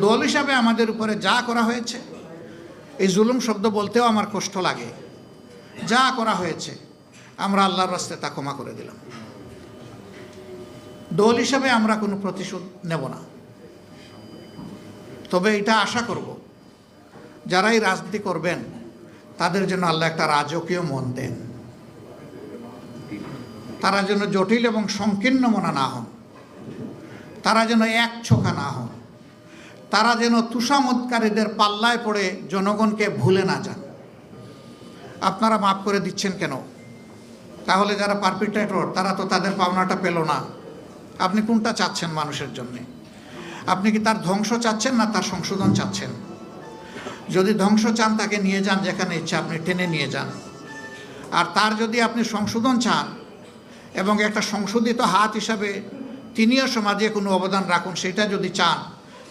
দল হিসাবে আমাদের উপরে যা করা হয়েছে, এই জুলুম শব্দ বলতেও আমার কষ্ট লাগে। যা করা হয়েছে আমরা আল্লাহর রাস্তায় তা ক্ষমা করে দিলাম। দল হিসাবে আমরা কোনো প্রতিশোধ নেব না, তবে এটা আশা করব যারাই রাজনীতি করবেন তাদের জন্য আল্লাহ একটা রাজকীয় মন দেন, তারা যেন জটিল এবং সংকীর্ণ মনা না হন, তারা যেন এক ছোখা না হন, তারা যেন তুষামতকারীদের পাল্লায় পড়ে জনগণকে ভুলে না যান। আপনারা মাফ করে দিচ্ছেন কেন? তাহলে যারা পারপিট্রেটর তারা তো তাদের পাওনাটা পেল না। আপনি কোনটা চাচ্ছেন মানুষের জন্য? আপনি কি তার ধ্বংস চাচ্ছেন না তার সংশোধন চাচ্ছেন? যদি ধ্বংস চান তাকে নিয়ে যান, যেখানে ইচ্ছা আপনি টেনে নিয়ে যান। আর তার যদি আপনি সংশোধন চান এবং একটা সংশোধিত হাত হিসাবে তিনিও সমাজে কোনো অবদান রাখুন, সেটা যদি চান,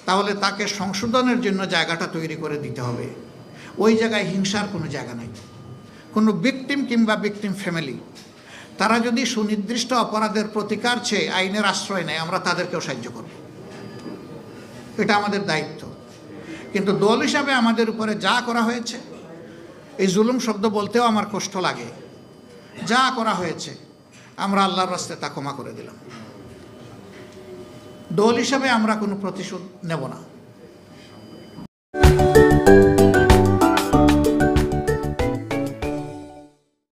তাহলে তাকে সংশোধনের জন্য জায়গাটা তৈরি করে দিতে হবে। ওই জায়গায় হিংসার কোনো জায়গা নেই। কোনো ভিকটিম কিংবা ভিকটিম ফ্যামিলি তারা যদি সুনির্দিষ্ট অপরাধের প্রতিকার চেয়ে আইনের আশ্রয় নেয়, আমরা তাদেরকেও সাহায্য করব, এটা আমাদের দায়িত্ব। কিন্তু দল হিসাবে আমাদের উপরে যা করা হয়েছে, এই জুলুম শব্দ বলতেও আমার কষ্ট লাগে। যা করা হয়েছে আমরা আল্লাহর রাস্তায় তা ক্ষমা করে দিলাম। দল হিসাবে আমরা কোনো প্রতিশোধ নেব না।